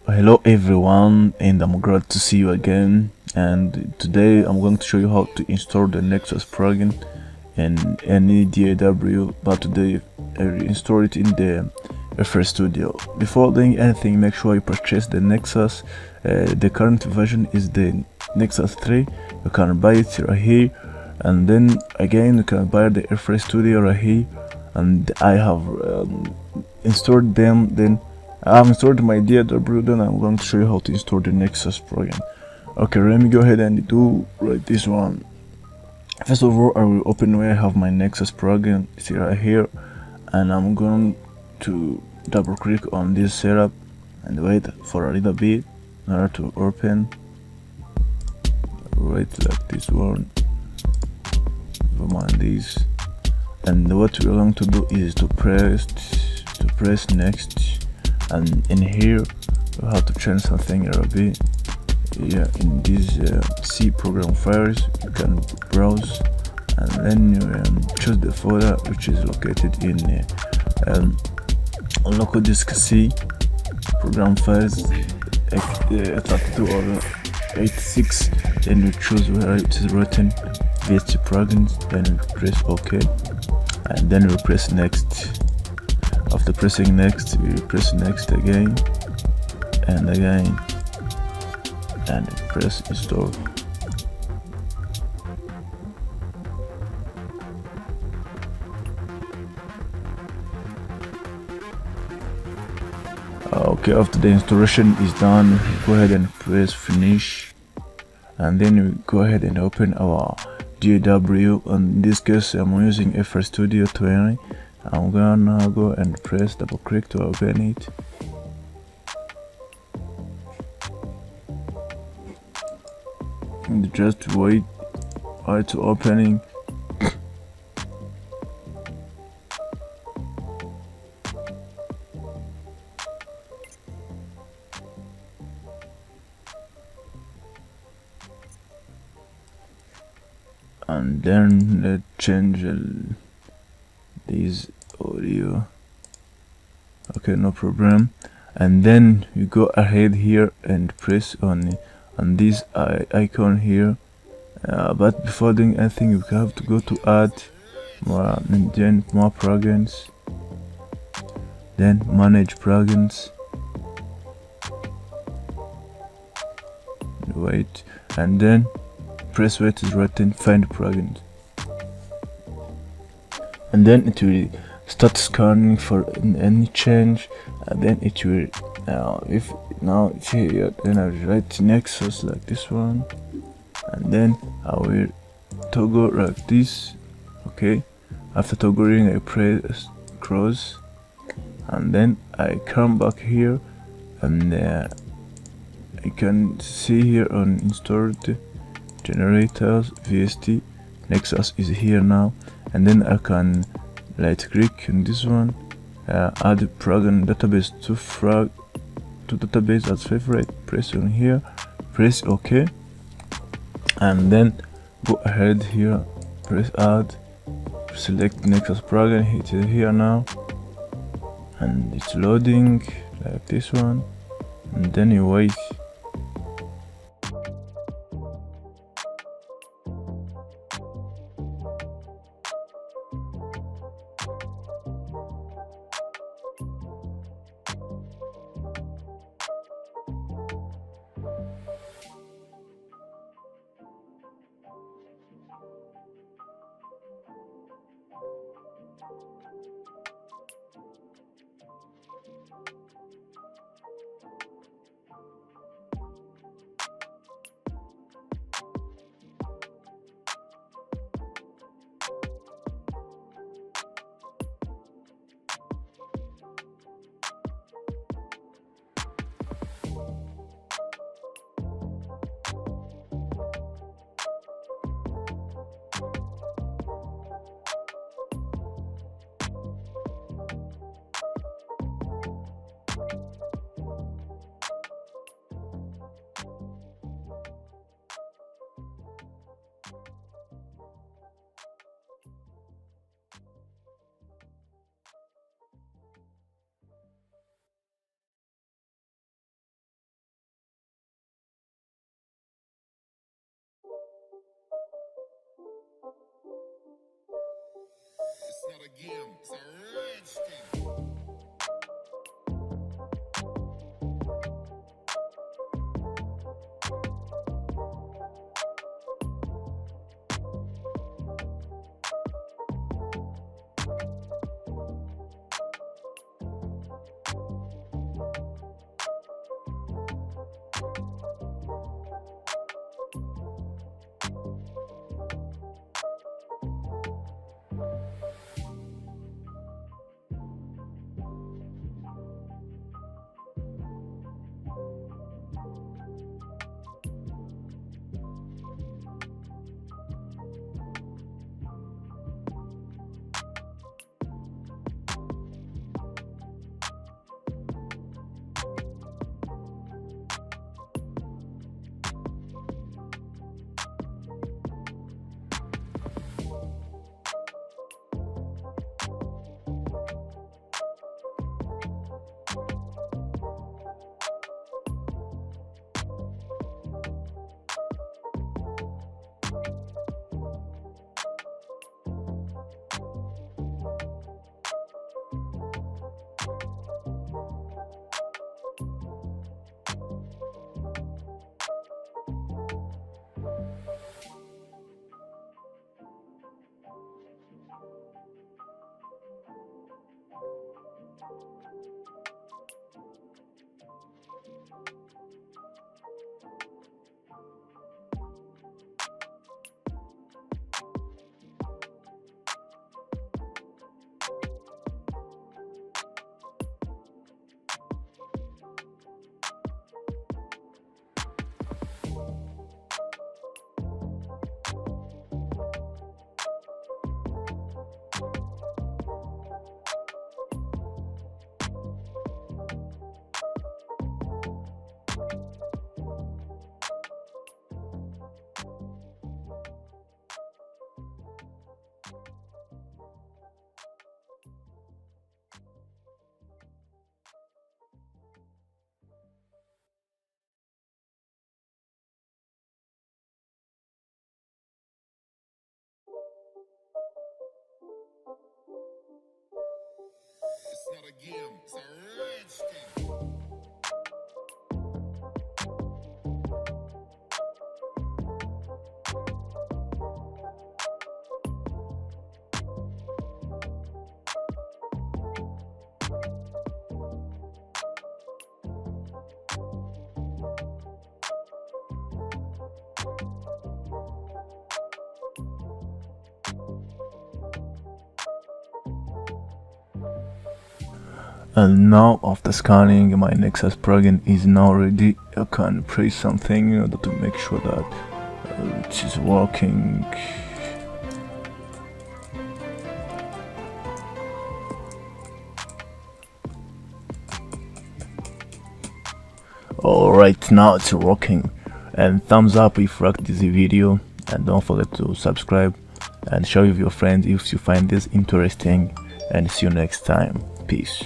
Hello everyone, and I'm glad to see you again. And today I'm going to show you how to install the Nexus plugin in any DAW, but today I install it in the FL Studio. Before doing anything, make sure you purchase the Nexus. The current version is the Nexus 3. You can buy it right here, and then again you can buy the FL Studio right here. And I have installed them. Then I've installed my DAW. Then I'm going to show you how to install the Nexus plugin. Okay, let me go ahead and do right this one. First of all, I will open where I have my Nexus plugin. It's right here, and I'm going to double click on this setup and wait for a little bit in order to open. Right, like this one. Command this, and what we're going to do is to press next, and in here we have to change something a little bit. Yeah, in these C program files you can browse, and then you choose the folder which is located in local disk C program files 32 or 86. Then you choose where it is written VST plugins, then you press OK, and then you press next. After pressing next, you press next again and again, and press install. Okay, after the installation is done, go ahead and press finish, and then we go ahead and open our DAW. In this case I'm using FL Studio 20. I'm gonna go and press double click to open it. And just wait while it's opening. And then let's change this audio. Okay, no problem. And then you go ahead here and press on this icon here, but before doing anything you have to go to add more, and then more plugins, then manage plugins, wait, and then press where it is written find plugins, and then it will start scanning for any change, and then it will if now it's here, then I will write Nexus like this one, and then I will toggle like this. Okay, after toggling I press cross, and then I come back here, and I can see here on installed generators VST Nexus is here now, and then I can right click on this one, add plugin database to database as favorite, press on here, press OK, and then go ahead here, press add, select Nexus plugin, hit it here now, and it's loading like this one, and then you wait. not a game, it's a rich thing. It's not a game, it's a rich thing. And now after scanning, my Nexus plugin is now ready. I can press something in order to make sure that it is working. Alright, now it's working. And thumbs up if you liked this video, and don't forget to subscribe and share with your friends if you find this interesting, and see you next time. Peace.